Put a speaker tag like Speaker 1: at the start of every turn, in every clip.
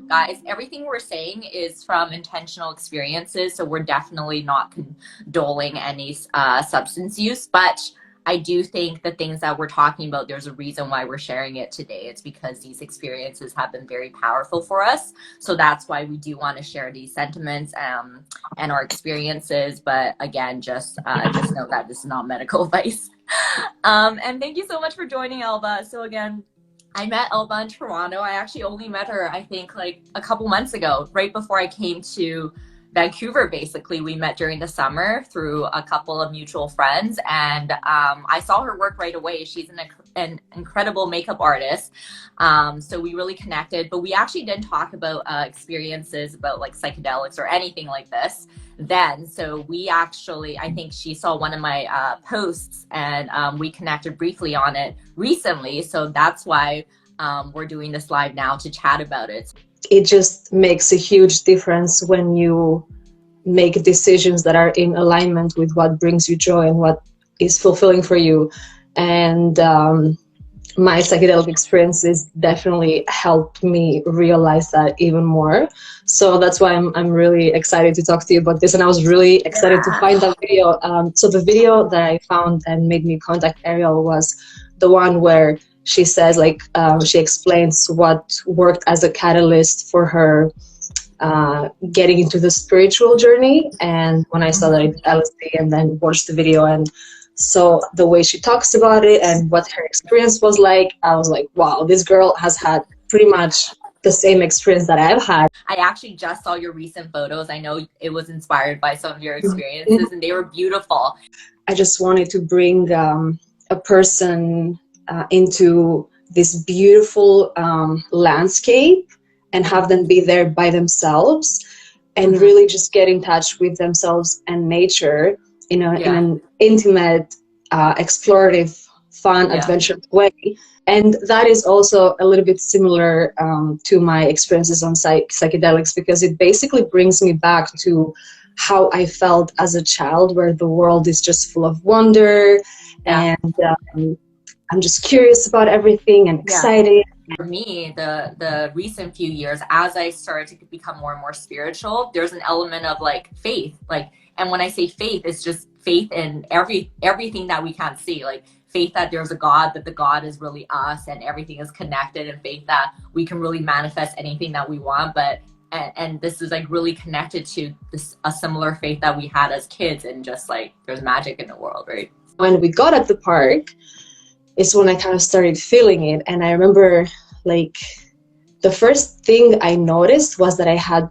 Speaker 1: guys, everything we're saying is from intentional experiences, so we're definitely not condoling any substance use, but I do think the things that we're talking about, there's a reason why we're sharing it today. It's because these experiences have been very powerful for us. So that's why we do want to share these sentiments and our experiences. But again, just know that this is not medical advice. And thank you so much for joining, Alba. So again, I met Alba in Toronto. I actually only met her, I think, like a couple months ago, right before I came to Vancouver. Basically, we met during the summer through a couple of mutual friends, and I saw her work right away. She's an incredible makeup artist, so we really connected, but we actually didn't talk about experiences about like psychedelics or anything like this then. So we actually, I think she saw one of my posts, and we connected briefly on it recently, so that's why we're doing this live now to chat about it.
Speaker 2: It just makes a huge difference when you make decisions that are in alignment with what brings you joy and what is fulfilling for you. And my psychedelic experiences definitely helped me realize that even more. So that's why I'm really excited to talk to you about this. And I was really excited to find that video. So the video that I found and made me contact Ariel was the one where she says, like, she explains what worked as a catalyst for her getting into the spiritual journey. And when I saw that I did LSD and then watched the video and saw the way she talks about it and what her experience was like, I was like, wow, this girl has had pretty much the same experience that I've had.
Speaker 1: I actually just saw your recent photos. I know it was inspired by some of your experiences, and they were beautiful.
Speaker 2: I just wanted to bring a person into this beautiful landscape and have them be there by themselves and really just get in touch with themselves and nature in an intimate, explorative, fun, adventurous way. And that is also a little bit similar to my experiences on psychedelics, because it basically brings me back to how I felt as a child, where the world is just full of wonder and I'm just curious about everything and excited.
Speaker 1: For me, the recent few years, as I started to become more and more spiritual, there's an element of like faith, and when I say faith, it's just faith in everything that we can't see, like faith that there's a God, that the God is really us and everything is connected, and faith that we can really manifest anything that we want. But and this is like really connected to a similar faith that we had as kids, and just like there's magic in the world, right?
Speaker 2: When we got at the park, it's when I kind of started feeling it. And I remember, like, the first thing I noticed was that I had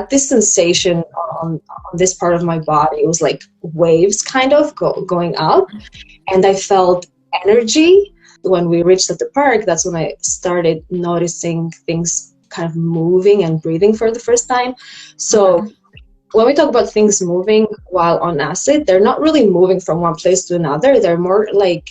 Speaker 2: this sensation on this part of my body. It was like waves kind of going up, and I felt energy. When we reached at the park, that's when I started noticing things kind of moving and breathing for the first time. So when we talk about things moving while on acid, they're not really moving from one place to another. They're more like,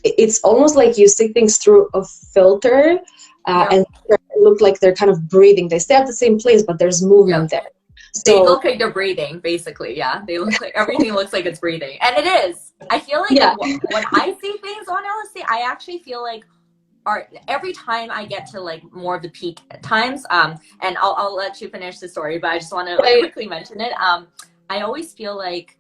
Speaker 2: it's almost like you see things through a filter, and it look like they're kind of breathing. They stay at the same place, but there's movement there. So,
Speaker 1: they look like they're breathing, basically. Yeah, they look like everything looks like it's breathing, and it is. I feel like when I see things on LSD, I actually feel like every time I get to like more of the peak times, and I'll let you finish the story, but I just want to quickly mention it. I always feel like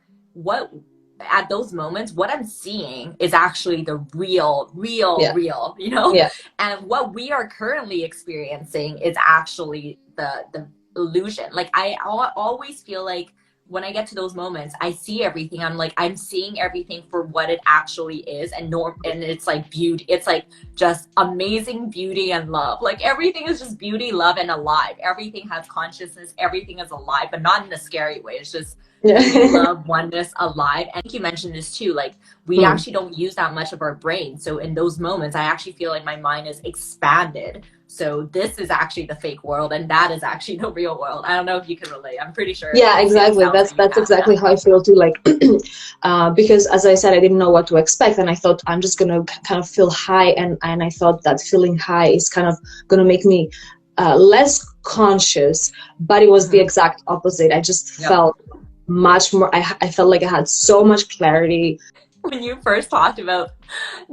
Speaker 1: at those moments, what I'm seeing is actually the real, you know? Yeah. And what we are currently experiencing is actually the illusion. Like I always feel like when I get to those moments, I see everything. I'm seeing everything for what it actually is, and it's like beauty. It's like just amazing beauty and love. Like everything is just beauty, love, and alive. Everything has consciousness. Everything is alive, but not in a scary way. It's just love, oneness, alive. And I think you mentioned this too. Like we actually don't use that much of our brain. So in those moments, I actually feel like my mind is expanded. So this is actually the fake world, and that is actually the real world. I don't know if you can relate. I'm pretty sure.
Speaker 2: Yeah, exactly. That's exactly how I feel too. Like, because as I said, I didn't know what to expect, and I thought I'm just gonna kind of feel high, and I thought that feeling high is kind of gonna make me less conscious, but it was the exact opposite. I just felt much more. I felt like I had so much clarity.
Speaker 1: when you first talked about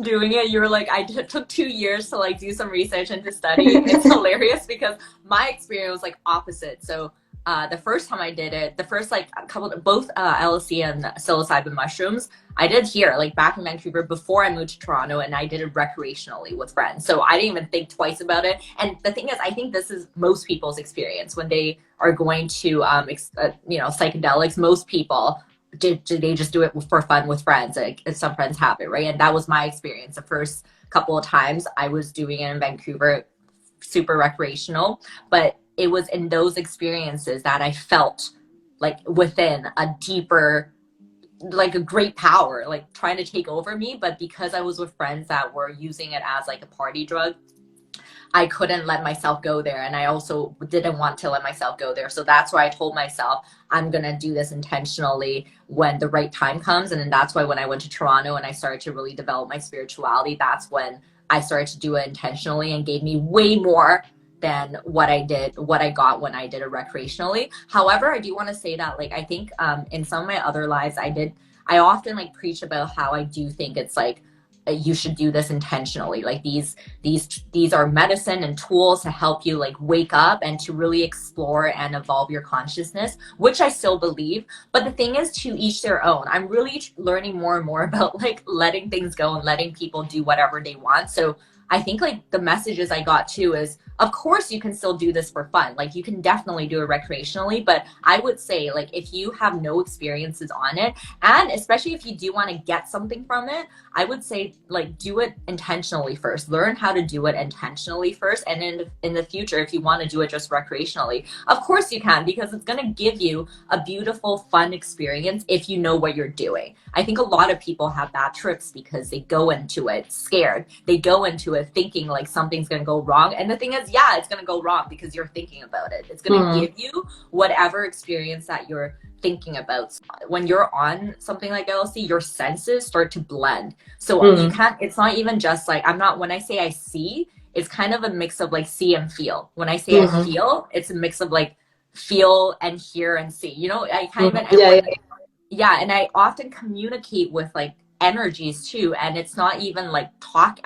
Speaker 1: doing it, you were like, took 2 years to like do some research into studying. It's hilarious because my experience was like opposite. So the first time I did it, the first like couple, both LSD and psilocybin mushrooms, I did here, like back in Vancouver before I moved to Toronto, and I did it recreationally with friends. So I didn't even think twice about it. And the thing is, I think this is most people's experience when they are going to, you know, psychedelics. Most people they just do it for fun with friends. Like some friends have it, right? And that was my experience. The first couple of times I was doing it in Vancouver, super recreational, but it was in those experiences that I felt like within a deeper, like a great power, like trying to take over me. But because I was with friends that were using it as like a party drug, I couldn't let myself go there. And I also didn't want to let myself go there. So that's why I told myself I'm going to do this intentionally when the right time comes. And then that's why when I went to Toronto and I started to really develop my spirituality, that's when I started to do it intentionally, and gave me way more than what I got when I did it recreationally. However, I do want to say that, like, I think in some of my other lives, I often like preach about how I do think it's like, you should do this intentionally. Like these are medicine and tools to help you like wake up and to really explore and evolve your consciousness, which I still believe. But the thing is, to each their own. I'm really learning more and more about like letting things go and letting people do whatever they want. So I think like the messages I got too is, of course you can still do this for fun. Like you can definitely do it recreationally, but I would say like if you have no experiences on it, and especially if you do want to get something from it, I would say like do it intentionally first. Learn how to do it intentionally first, and in the future, if you want to do it just recreationally, of course you can, because it's going to give you a beautiful, fun experience if you know what you're doing. I think a lot of people have bad trips because they go into it scared. They go into it thinking like something's going to go wrong, and the thing is, yeah, it's going to go wrong because you're thinking about it. It's going to give you whatever experience that you're thinking about. When you're on something like LSD, your senses start to blend. So you can't, it's not even just like, when I say I see, it's kind of a mix of like see and feel. When I say I feel, it's a mix of like feel and hear and see. You know, I kind of, and I often communicate with like energies too, and it's not even like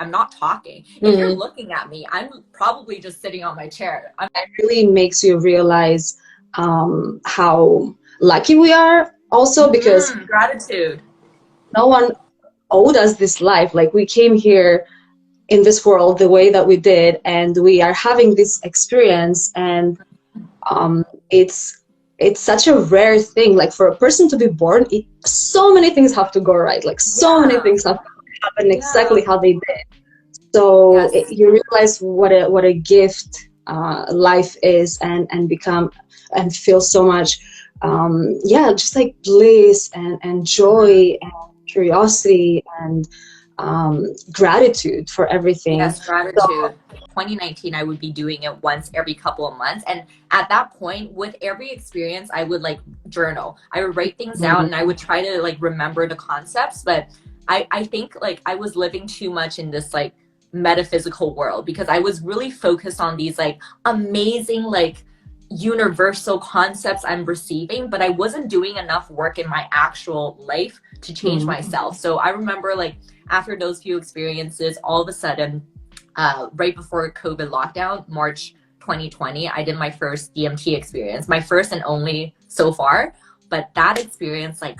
Speaker 1: I'm not talking. If you're looking at me, I'm probably just sitting on my chair.
Speaker 2: It really makes you realize how lucky we are also, because
Speaker 1: gratitude.
Speaker 2: No one owed us this life. Like we came here in this world the way that we did, and we are having this experience, and it's such a rare thing. Like for a person to be born, so many things have to go right. Like so many things have to happen exactly how they did. So you realize what a gift life is, and become and feel so much, just like bliss and joy and curiosity and gratitude for everything.
Speaker 1: Yes, gratitude. So, 2019, I would be doing it once every couple of months. And at that point, with every experience, I would like journal. I would write things down, and I would try to like remember the concepts. But I think like I was living too much in this like metaphysical world, because I was really focused on these like amazing, like universal concepts I'm receiving, but I wasn't doing enough work in my actual life to change myself. So I remember like after those few experiences, all of a sudden, right before COVID lockdown, March 2020, I did my first DMT experience, my first and only so far. But that experience like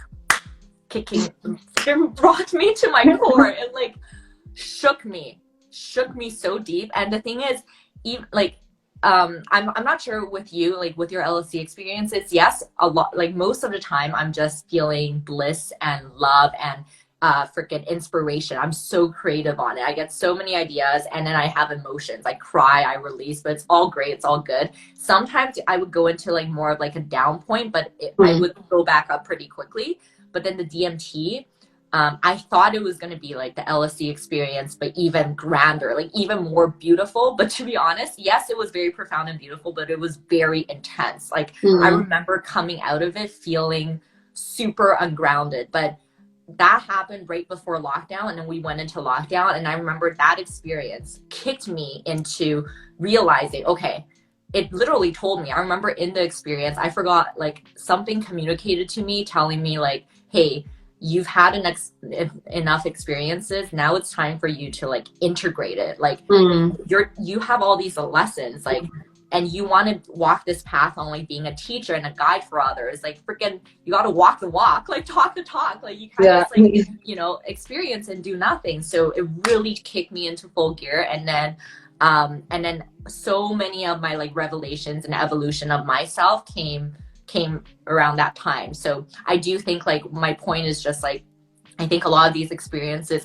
Speaker 1: brought me to my core. It like shook me so deep. And the thing is, even like I'm not sure with you, like with your LSD experiences, yes, a lot, like most of the time I'm just feeling bliss and love and freaking inspiration. I'm so creative on it. I get so many ideas, and then I have emotions. I cry, I release, but it's all great. It's all good. Sometimes I would go into like more of like a down point, but I would go back up pretty quickly. But then the DMT, I thought it was going to be like the LSD experience, but even grander, like even more beautiful. But to be honest, yes, it was very profound and beautiful, but it was very intense. Like I remember coming out of it feeling super ungrounded. But that happened right before lockdown, and then we went into lockdown, and I remember that experience kicked me into realizing, okay, it literally told me, I remember in the experience, I forgot, like something communicated to me telling me like, hey, you've had enough experiences. Now it's time for you to like integrate it. Like you have all these lessons, like, and you want to walk this path on like being a teacher and a guide for others. Like freaking, you got to walk the walk, like talk the talk. Like you can't just like, you know, experience and do nothing. So it really kicked me into full gear. And then so many of my like revelations and evolution of myself came around that time. So I do think like my point is just like, I think a lot of these experiences,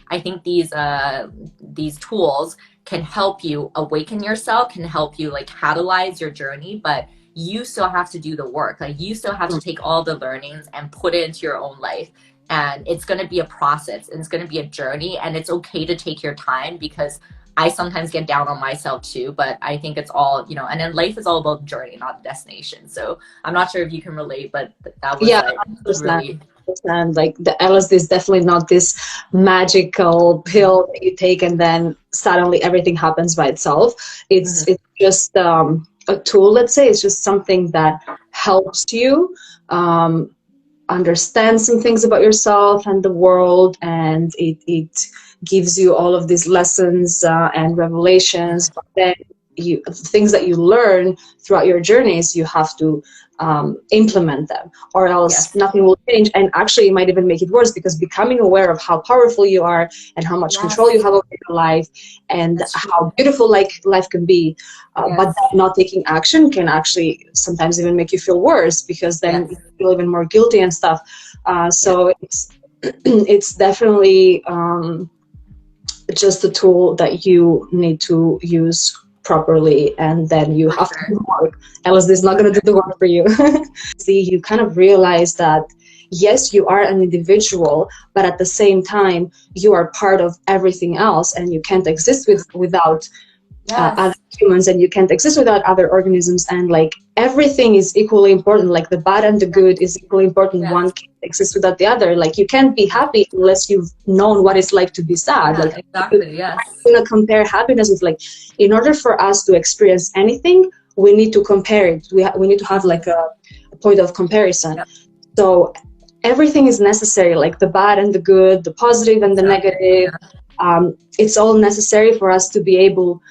Speaker 1: I think these tools can help you awaken yourself, can help you like catalyze your journey, but you still have to do the work. Like you still have to take all the learnings and put it into your own life. And it's going to be a process, and it's going to be a journey, and it's okay to take your time, because I sometimes get down on myself too, but I think it's all, you know, and then life is all about the journey, not the destination. So I'm not sure if you can relate, but that was like really...
Speaker 2: And like the LSD is definitely not this magical pill that you take and then suddenly everything happens by itself. It's just a tool, let's say. It's just something that helps you understand some things about yourself and the world, and it gives you all of these lessons and revelations. But then things that you learn throughout your journeys, you have to implement them, or else nothing will change. And actually it might even make it worse, because becoming aware of how powerful you are and how much control you have over your life and how beautiful like life can be, but not taking action can actually sometimes even make you feel worse, because then you feel even more guilty and stuff. So it's definitely just a tool that you need to use properly, and then you have to do the work. LSD is not going to do the work for you. See, you kind of realize that yes, you are an individual, but at the same time you are part of everything else, and you can't exist without other humans, and you can't exist without other organisms, and like everything is equally important. Like the bad and the good is equally important. One can't exist without the other. Like you can't be happy unless you've known what it's like to be sad. Like
Speaker 1: exactly.
Speaker 2: I'm gonna compare happiness with, like, in order for us to experience anything, we need to compare it. We need to have like a point of comparison. So everything is necessary, like the bad and the good, the positive and the negative. It's all necessary for us to be able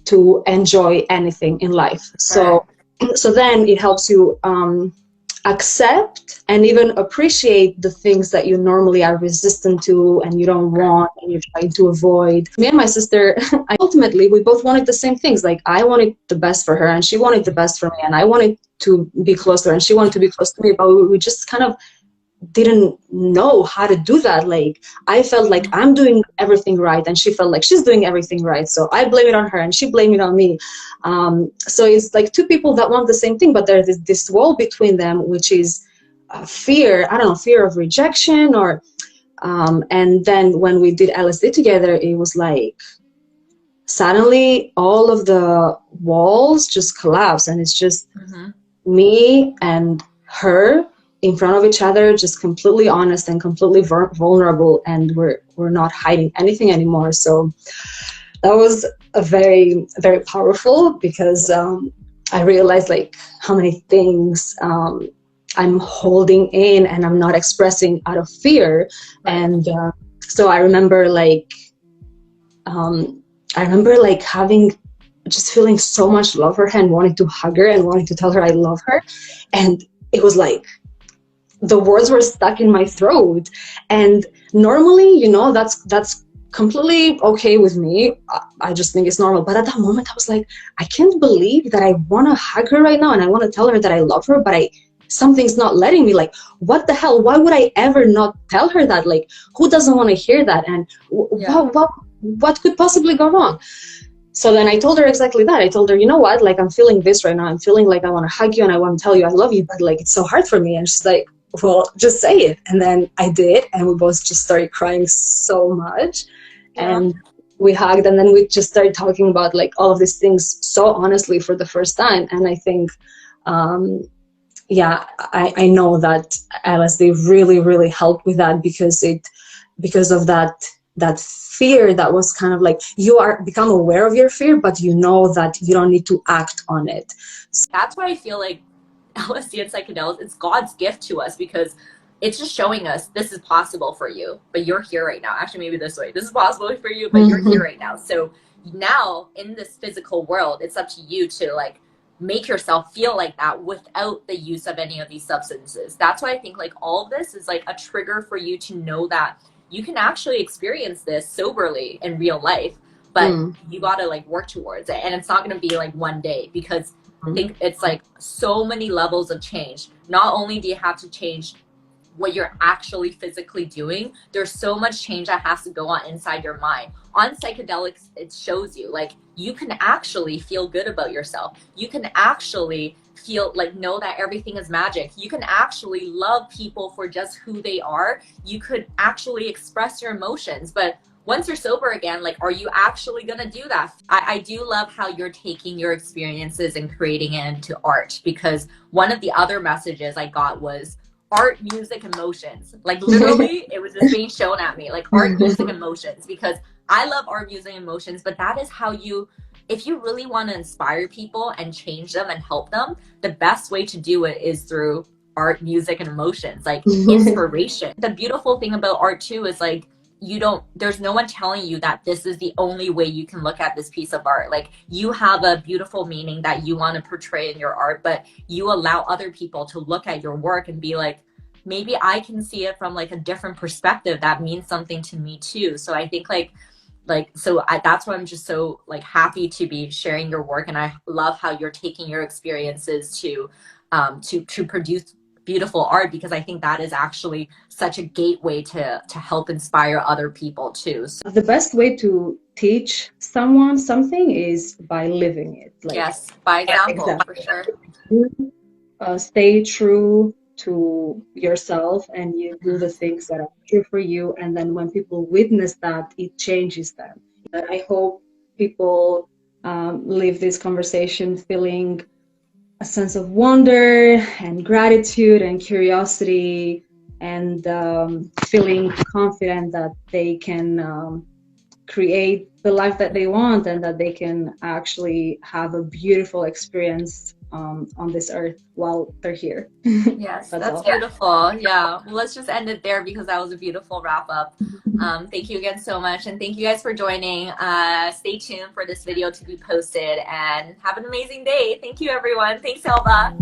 Speaker 2: to enjoy anything in life. So then it helps you accept and even appreciate the things that you normally are resistant to and you don't want and you're trying to avoid. Me and my sister, ultimately, we both wanted the same things. Like I wanted the best for her and she wanted the best for me, and I wanted to be close to her and she wanted to be close to me, but we just kind of didn't know how to do that. Like I felt like I'm doing everything right and she felt like she's doing everything right, so I blame it on her and she blamed it on me. So it's like two people that want the same thing, but there's this wall between them, which is fear. I don't know, fear of rejection, or and then when we did LSD together, it was like suddenly all of the walls just collapse, and it's just me and her in front of each other, just completely honest and completely vulnerable, and we're not hiding anything anymore. So that was a very, very powerful, because I realized like how many things I'm holding in and I'm not expressing out of fear. And so I remember like having, just feeling so much love for her and wanting to hug her and wanting to tell her I love her, and it was like the words were stuck in my throat. And normally, you know, that's completely okay with me. I just think it's normal. But at that moment I was like, I can't believe that I want to hug her right now and I want to tell her that I love her, but something's not letting me. Like, what the hell? Why would I ever not tell her that? Like, who doesn't want to hear that? And what could possibly go wrong? So then I told her exactly that. I told her, you know what, like I'm feeling this right now. I'm feeling like I want to hug you and I want to tell you I love you, but like it's so hard for me. And she's like, well, just say it. And then I did, and we both just started crying so much. And we hugged, and then we just started talking about like all of these things so honestly for the first time. And I think I know that LSD really, really helped with that, because of that fear that was kind of like, you are become aware of your fear, but you know that you don't need to act on it.
Speaker 1: That's why I feel like LSD and psychedelics, it's God's gift to us, because it's just showing us this is possible for you, but you're here right now. Actually, maybe this way, this is possible for you, but you're here right now. So now in this physical world, it's up to you to like make yourself feel like that without the use of any of these substances. That's why I think like all of this is like a trigger for you to know that you can actually experience this soberly in real life, but you got to like work towards it. And it's not going to be like one day, because I think it's like so many levels of change. Not only do you have to change what you're actually physically doing, there's so much change that has to go on inside your mind. On psychedelics, it shows you like you can actually feel good about yourself. You can actually feel like know that everything is magic. You can actually love people for just who they are. You could actually express your emotions. But once you're sober again, like, are you actually gonna do that? I do love how you're taking your experiences and creating it into art, because one of the other messages I got was art, music, emotions. Like literally it was just being shown at me, like art, music, emotions, because I love art, music, emotions, but that is how you, if you really want to inspire people and change them and help them, the best way to do it is through art, music, and emotions, like inspiration. The beautiful thing about art too is like you don't, there's no one telling you that this is the only way you can look at this piece of art. Like you have a beautiful meaning that you want to portray in your art, but you allow other people to look at your work and be like, maybe I can see it from like a different perspective that means something to me too. So I think that's why I'm just so like happy to be sharing your work, and I love how you're taking your experiences to produce beautiful art, because I think that is actually such a gateway to help inspire other people too. So
Speaker 2: the best way to teach someone something is by living it. Like,
Speaker 1: yes, by example, for sure.
Speaker 2: Stay true to yourself and you do the things that are true for you, and then when people witness that, it changes them. I hope people leave this conversation feeling a sense of wonder and gratitude and curiosity, and feeling confident that they can create the life that they want, and that they can actually have a beautiful experience on this earth while they're here.
Speaker 1: Yes, that's beautiful. Yeah, well, let's just end it there, because that was a beautiful wrap up. Thank you again so much, and thank you guys for joining. Stay tuned for this video to be posted, and have an amazing day. Thank you, everyone. Thanks, Alba.